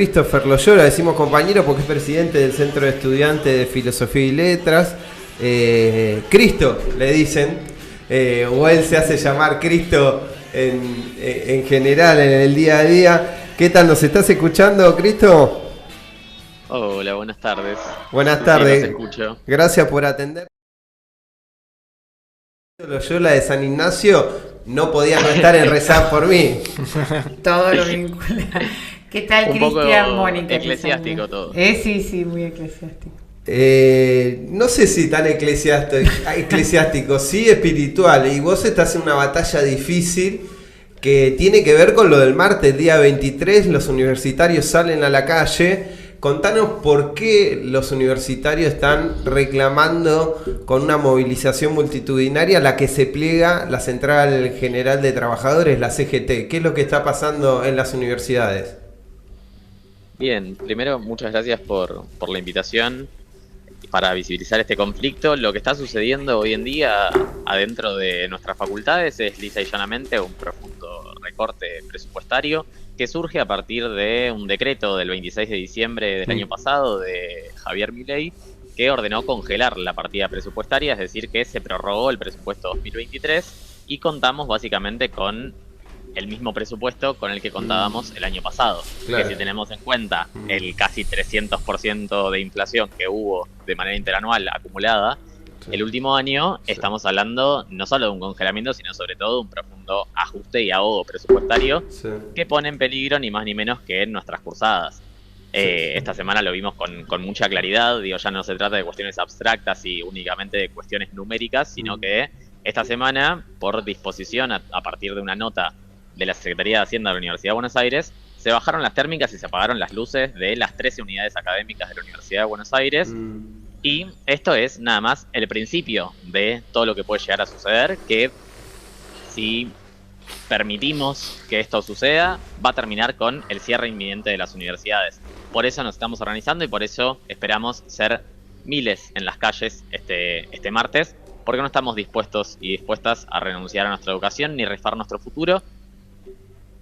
Christopher Loyola, decimos compañero porque es presidente del Centro de Estudiantes de Filosofía y Letras. Cristo, le dicen, o él se hace llamar Cristo en general, en el día a día. ¿Qué tal? ¿Nos estás escuchando, Cristo? Hola, buenas tardes. Buenas tardes. Sí, los escucho. Gracias por atender. Loyola de San Ignacio no podía no estar en rezar por mí. Todo lo vincula. ¿Qué tal, Cristian? Mónica. Eclesiástico todo. Sí, muy eclesiástico. No sé si tan eclesiástico, sí espiritual. Y vos estás en una batalla difícil que tiene que ver con lo del martes, el día 23, los universitarios salen a la calle. Contanos por qué los universitarios están reclamando con una movilización multitudinaria a la que se pliega la Central General de Trabajadores, la CGT. ¿Qué es lo que está pasando en las universidades? Bien, primero muchas gracias por la invitación para visibilizar este conflicto. Lo que está sucediendo hoy en día adentro de nuestras facultades es lisa y llanamente un profundo recorte presupuestario que surge a partir de un decreto del 26 de diciembre del año pasado de Javier Milei, que ordenó congelar la partida presupuestaria, es decir, que se prorrogó el presupuesto 2023 y contamos básicamente con el mismo presupuesto con el que contábamos el año pasado. Claro. Que si tenemos en cuenta el casi 300% de inflación que hubo de manera interanual acumulada, sí, el último año, sí, estamos hablando no solo de un congelamiento, sino sobre todo de un profundo ajuste y ahogo presupuestario, sí, que pone en peligro ni más ni menos que nuestras cursadas. Sí. Esta semana lo vimos con mucha claridad. Digo, ya no se trata de cuestiones abstractas y únicamente de cuestiones numéricas, sino que esta semana, por disposición a partir de una nota de la Secretaría de Hacienda de la Universidad de Buenos Aires, se bajaron las térmicas y se apagaron las luces de las 13 unidades académicas de la Universidad de Buenos Aires. Y esto es nada más el principio de todo lo que puede llegar a suceder, que si permitimos que esto suceda, va a terminar con el cierre inminente de las universidades. Por eso nos estamos organizando y por eso esperamos ser miles en las calles este martes, porque no estamos dispuestos y dispuestas a renunciar a nuestra educación ni rifar nuestro futuro.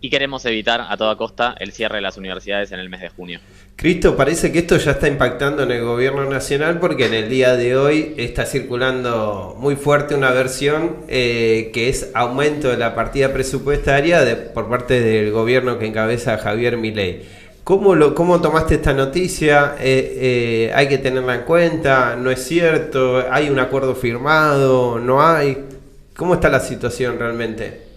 Y queremos evitar a toda costa el cierre de las universidades en el mes de junio. Cristo, parece que esto ya está impactando en el gobierno nacional porque en el día de hoy está circulando muy fuerte una versión que es aumento de la partida presupuestaria por parte del gobierno que encabeza Javier Milei. ¿Cómo tomaste esta noticia? ¿Hay que tenerla en cuenta? ¿No es cierto? ¿Hay un acuerdo firmado? ¿No hay? ¿Cómo está la situación realmente?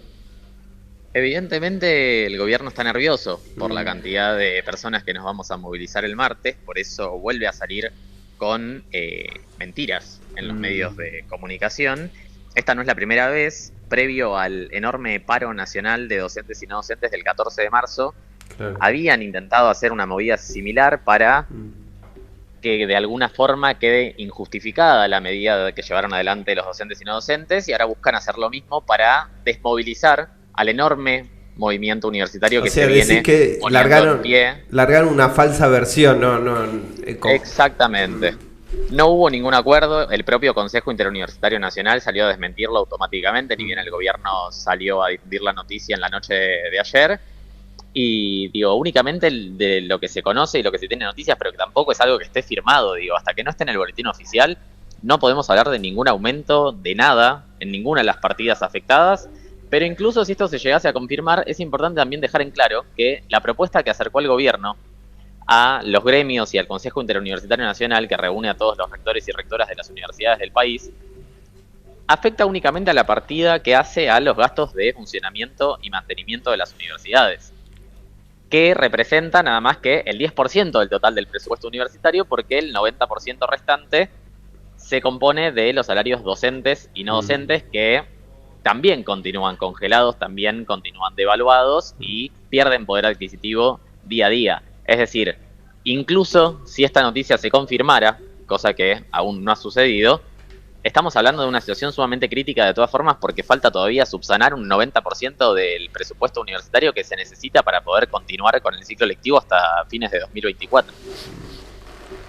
Evidentemente el gobierno está nervioso por la cantidad de personas que nos vamos a movilizar el martes, por eso vuelve a salir con mentiras en los medios de comunicación. Esta no es la primera vez. Previo al enorme paro nacional de docentes y no docentes del 14 de marzo, claro, habían intentado hacer una movida similar para que de alguna forma quede injustificada la medida que llevaron adelante los docentes y no docentes, y ahora buscan hacer lo mismo para desmovilizar al enorme movimiento universitario que se viene que poniendo en pie. Largaron una falsa versión, Exactamente. No hubo ningún acuerdo. El propio Consejo Interuniversitario Nacional salió a desmentirlo automáticamente, ni bien el gobierno salió a difundir la noticia en la noche de ayer. Y digo, únicamente de lo que se conoce y lo que se tiene noticias, pero que tampoco es algo que esté firmado. Digo, hasta que no esté en el boletín oficial, no podemos hablar de ningún aumento, de nada, en ninguna de las partidas afectadas. Pero incluso si esto se llegase a confirmar, es importante también dejar en claro que la propuesta que acercó el gobierno a los gremios y al Consejo Interuniversitario Nacional, que reúne a todos los rectores y rectoras de las universidades del país, afecta únicamente a la partida que hace a los gastos de funcionamiento y mantenimiento de las universidades, que representa nada más que el 10% del total del presupuesto universitario, porque el 90% restante se compone de los salarios docentes y no docentes, que también continúan congelados, también continúan devaluados y pierden poder adquisitivo día a día. Es decir, incluso si esta noticia se confirmara, cosa que aún no ha sucedido, estamos hablando de una situación sumamente crítica de todas formas, porque falta todavía subsanar un 90% del presupuesto universitario que se necesita para poder continuar con el ciclo lectivo hasta fines de 2024.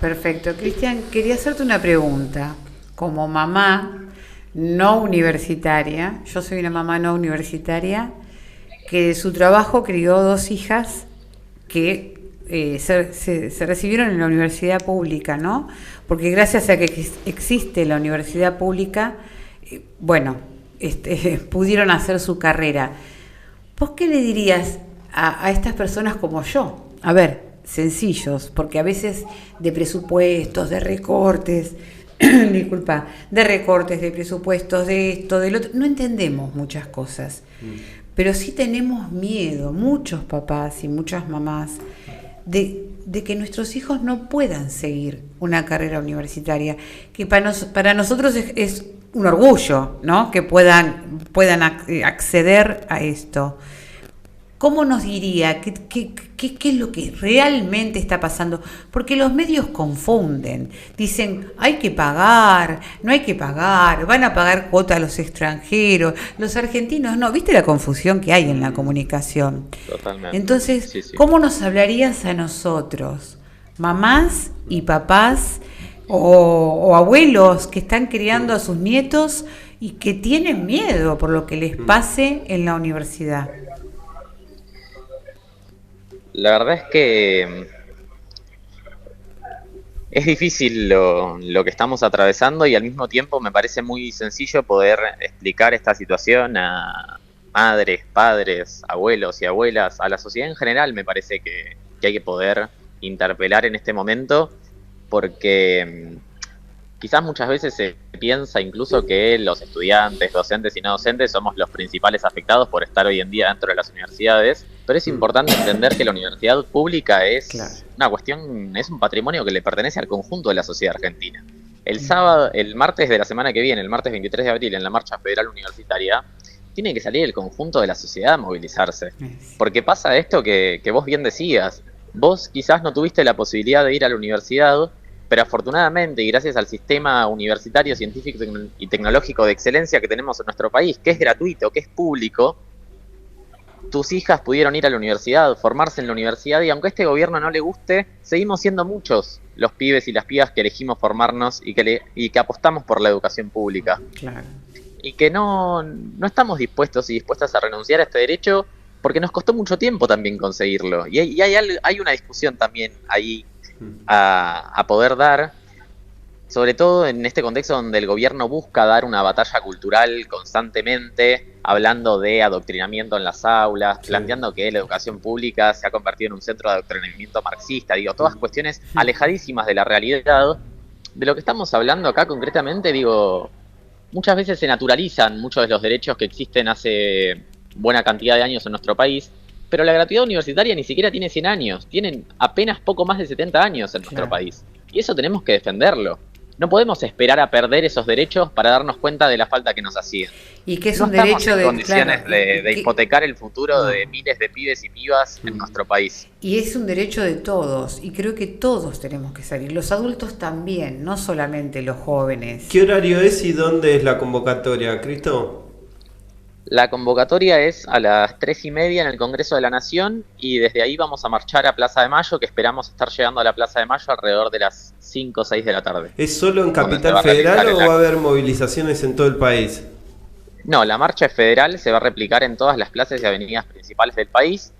Perfecto. Cristian, quería hacerte una pregunta. Como mamá no universitaria, yo soy una mamá no universitaria que de su trabajo crió 2 hijas que se recibieron en la universidad pública, ¿no? Porque gracias a que existe la universidad pública, bueno, pudieron hacer su carrera. ¿Vos qué le dirías a estas personas como yo? A ver, sencillos, porque a veces de presupuestos, de recortes, disculpa, de recortes, de presupuestos, de esto, del otro, no entendemos muchas cosas, pero sí tenemos miedo, muchos papás y muchas mamás, de que nuestros hijos no puedan seguir una carrera universitaria, que para nosotros es un orgullo, ¿no? Que puedan acceder a esto. ¿Cómo nos diría? ¿Qué es lo que realmente está pasando? Porque los medios confunden. Dicen, hay que pagar, no hay que pagar, van a pagar cuota a los extranjeros, los argentinos no. ¿Viste la confusión que hay en la comunicación? Totalmente. Entonces, Sí, sí. ¿cómo nos hablarías a nosotros, mamás y papás o abuelos que están criando a sus nietos y que tienen miedo por lo que les pase en la universidad? La verdad es que es difícil lo que estamos atravesando y al mismo tiempo me parece muy sencillo poder explicar esta situación a madres, padres, abuelos y abuelas, a la sociedad en general. Me parece que hay que poder interpelar en este momento porque quizás muchas veces se piensa incluso que los estudiantes, docentes y no docentes somos los principales afectados por estar hoy en día dentro de las universidades, pero es importante entender que la universidad pública es una cuestión, es un patrimonio que le pertenece al conjunto de la sociedad argentina. El martes de la semana que viene, el martes 23 de abril, en la Marcha Federal Universitaria, tiene que salir el conjunto de la sociedad a movilizarse. Porque pasa esto que vos bien decías, vos quizás no tuviste la posibilidad de ir a la universidad, pero afortunadamente y gracias al sistema universitario, científico y tecnológico de excelencia que tenemos en nuestro país, que es gratuito, que es público, tus hijas pudieron ir a la universidad, formarse en la universidad, y aunque a este gobierno no le guste, seguimos siendo muchos los pibes y las pibas que elegimos formarnos y que apostamos por la educación pública. Claro. Y que no estamos dispuestos y dispuestas a renunciar a este derecho porque nos costó mucho tiempo también conseguirlo. Y hay una discusión también ahí a poder dar, sobre todo en este contexto donde el gobierno busca dar una batalla cultural constantemente, hablando de adoctrinamiento en las aulas, planteando que la educación pública se ha convertido en un centro de adoctrinamiento marxista, todas cuestiones alejadísimas de la realidad. De lo que estamos hablando acá concretamente, muchas veces se naturalizan muchos de los derechos que existen hace buena cantidad de años en nuestro país, pero la gratuidad universitaria ni siquiera tiene 100 años, tienen apenas poco más de 70 años en nuestro país. Y eso tenemos que defenderlo. No podemos esperar a perder esos derechos para darnos cuenta de la falta que nos hacían. Y que es un derecho de condiciones de hipotecar el futuro de miles de pibes y pibas en nuestro país. Y es un derecho de todos, y creo que todos tenemos que salir, los adultos también, no solamente los jóvenes. ¿Qué horario es y dónde es la convocatoria, Cristo? La convocatoria es a las 3:30 en el Congreso de la Nación y desde ahí vamos a marchar a Plaza de Mayo, que esperamos estar llegando a la Plaza de Mayo alrededor de las 5 o 6 de la tarde. ¿Es solo en Capital Federal o va a haber movilizaciones en todo el país? No, la marcha es federal, se va a replicar en todas las plazas y avenidas principales del país,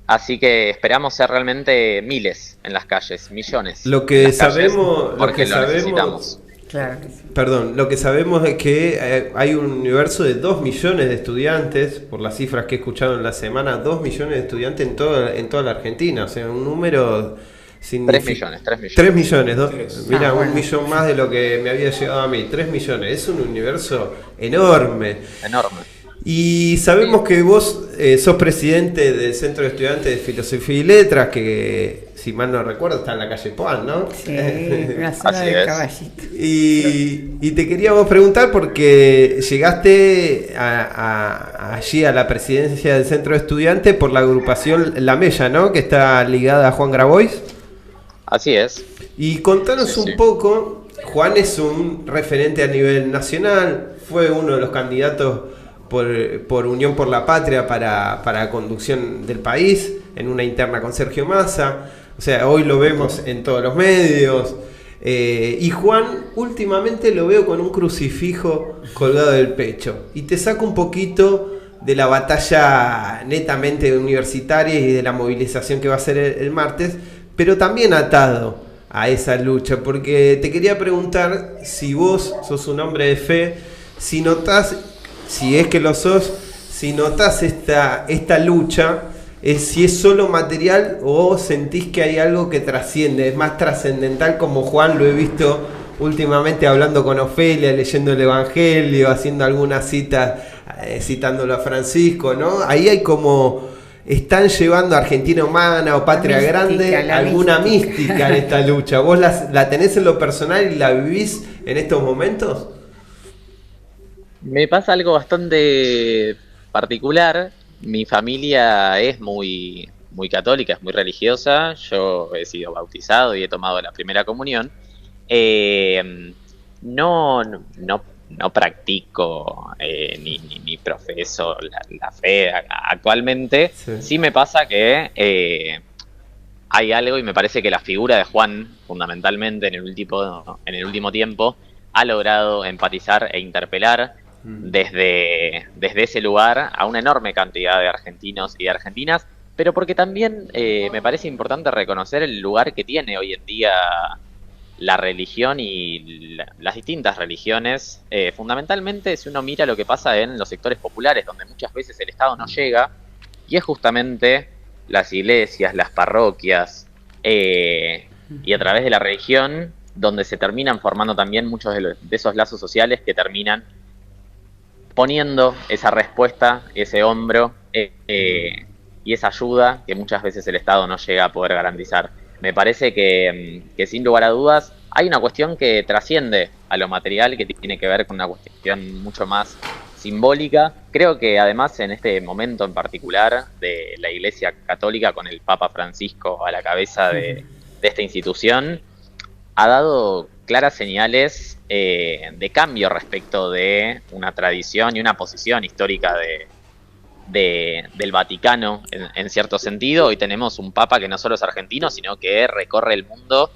así que esperamos ser realmente miles en las calles, millones. Lo que sabemos, necesitamos. Claro que sí. Perdón, lo que sabemos es que hay un universo de 2 millones de estudiantes, por las cifras que he escuchado en la semana, 2 millones de estudiantes en toda la Argentina, o sea, un número... 3 millones. 3 millones, mira, bueno. 1 millón más de lo que me había llegado a mí, 3 millones, es un universo enorme. Enorme. Y sabemos que vos sos presidente del Centro de Estudiantes de Filosofía y Letras, que si mal no recuerdo está en la calle Puan, ¿no? Sí, en la zona del Caballito. Y te queríamos preguntar porque llegaste allí a la presidencia del Centro de Estudiantes por la agrupación La Mella, ¿no? Que está ligada a Juan Grabois. Así es. Y contanos un poco, Juan es un referente a nivel nacional, fue uno de los candidatos por Unión por la Patria para la conducción del país, en una interna con Sergio Massa, o sea, hoy lo vemos en todos los medios, y Juan últimamente lo veo con un crucifijo colgado del pecho, y te saco un poquito de la batalla netamente universitaria y de la movilización que va a ser el martes, pero también atado a esa lucha, porque te quería preguntar si vos sos un hombre de fe, si notás, si es que lo sos, si notás esta lucha, si es solo material o sentís que hay algo que trasciende, es más trascendental, como Juan lo he visto últimamente hablando con Ofelia, leyendo el Evangelio, haciendo algunas citas, citándolo a Francisco, ¿no? Ahí hay como, están llevando a Argentina Humana o Patria mística, Grande alguna mística en esta lucha. ¿Vos la tenés en lo personal y la vivís en estos momentos? Me pasa algo bastante particular. Mi familia es muy, muy católica, es muy religiosa. Yo he sido bautizado y he tomado la primera comunión. No practico ni profeso la fe actualmente. Sí me pasa que hay algo, y me parece que la figura de Juan, fundamentalmente en el último tiempo, ha logrado empatizar e interpelar desde ese lugar a una enorme cantidad de argentinos y de argentinas, pero porque también me parece importante reconocer el lugar que tiene hoy en día la religión y las distintas religiones, fundamentalmente si uno mira lo que pasa en los sectores populares, donde muchas veces el Estado no llega, y es justamente las iglesias, las parroquias, y a través de la religión, donde se terminan formando también muchos de esos lazos sociales que terminan poniendo esa respuesta, ese hombro y esa ayuda que muchas veces el Estado no llega a poder garantizar. Me parece que sin lugar a dudas hay una cuestión que trasciende a lo material, que tiene que ver con una cuestión mucho más simbólica. Creo que además en este momento en particular de la Iglesia Católica, con el Papa Francisco a la cabeza de esta institución, ha dado claras señales de cambio respecto de una tradición y una posición histórica del Vaticano en cierto sentido. Hoy tenemos un Papa que no solo es argentino, sino que recorre el mundo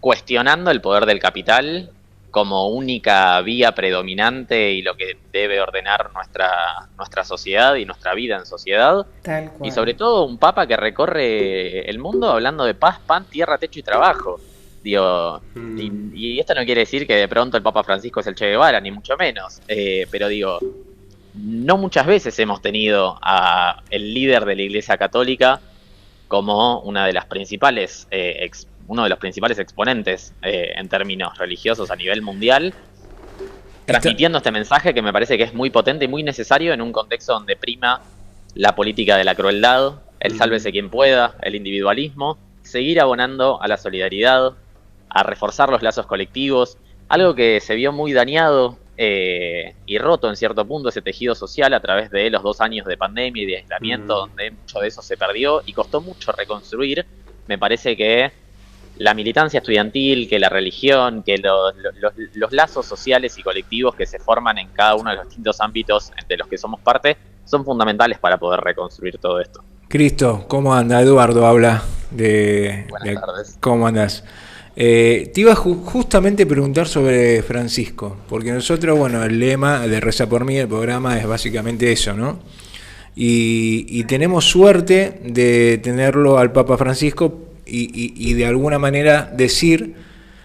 cuestionando el poder del capital como única vía predominante y lo que debe ordenar nuestra sociedad y nuestra vida en sociedad. Tal cual. Y sobre todo un Papa que recorre el mundo hablando de paz, pan, tierra, techo y trabajo. Digo, y esto no quiere decir que de pronto el Papa Francisco es el Che Guevara, ni mucho menos, pero digo, no muchas veces hemos tenido a el líder de la Iglesia Católica como uno de los principales exponentes en términos religiosos a nivel mundial, transmitiendo este mensaje que me parece que es muy potente y muy necesario en un contexto donde prima la política de la crueldad, el sálvese quien pueda, el individualismo, seguir abonando a la solidaridad, a reforzar los lazos colectivos, algo que se vio muy dañado y roto en cierto punto, ese tejido social, a través de los 2 años de pandemia y de aislamiento, donde mucho de eso se perdió y costó mucho reconstruir. Me parece que la militancia estudiantil, que la religión, que los lazos sociales y colectivos que se forman en cada uno de los distintos ámbitos de los que somos parte, son fundamentales para poder reconstruir todo esto. Cristo, ¿cómo anda? Eduardo habla Buenas tardes. ¿Cómo andás? Te iba justamente a preguntar sobre Francisco, porque nosotros, bueno, el lema de Reza por Mí, el programa, es básicamente eso, ¿no? Y tenemos suerte de tenerlo al Papa Francisco y de alguna manera decir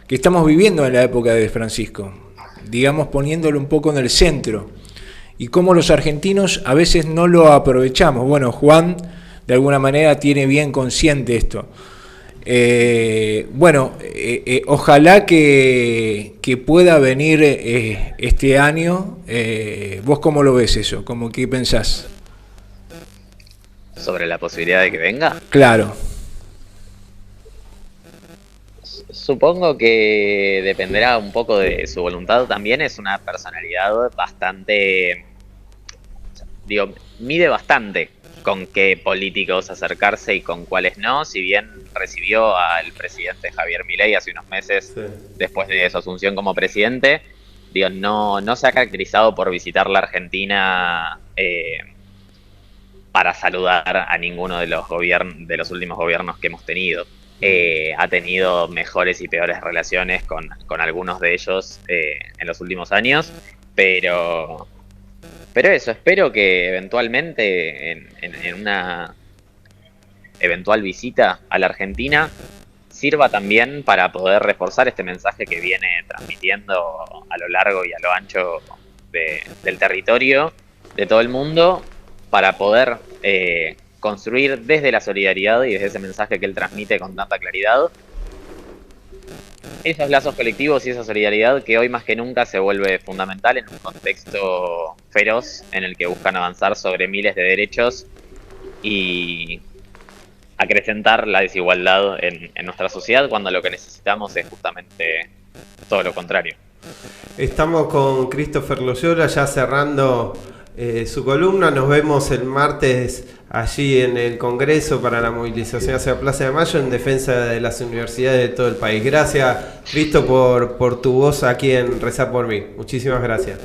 que estamos viviendo en la época de Francisco, digamos, poniéndolo un poco en el centro, y cómo los argentinos a veces no lo aprovechamos. Bueno, Juan de alguna manera tiene bien consciente esto. Ojalá que pueda venir este año. ¿Vos cómo lo ves eso? ¿Cómo qué pensás? ¿Sobre la posibilidad de que venga? Claro. Supongo que dependerá un poco de su voluntad. También es una personalidad bastante... mide bastante con qué políticos acercarse y con cuáles no, si bien recibió al presidente Javier Milei hace unos meses, después de su asunción como presidente, no se ha caracterizado por visitar la Argentina para saludar a ninguno de los últimos gobiernos que hemos tenido. Ha tenido mejores y peores relaciones con algunos de ellos en los últimos años, pero Pero eso, espero que eventualmente en una eventual visita a la Argentina sirva también para poder reforzar este mensaje que viene transmitiendo a lo largo y a lo ancho del territorio de todo el mundo, para poder construir desde la solidaridad y desde ese mensaje que él transmite con tanta claridad esos lazos colectivos y esa solidaridad que hoy más que nunca se vuelve fundamental en un contexto feroz en el que buscan avanzar sobre miles de derechos y acrecentar la desigualdad en nuestra sociedad, cuando lo que necesitamos es justamente todo lo contrario. Estamos con Christopher Loyola ya cerrando su columna. Nos vemos el martes allí en el Congreso para la movilización hacia Plaza de Mayo en defensa de las universidades de todo el país. Gracias, Cristo, por tu voz aquí en Rezá por mí. Muchísimas gracias.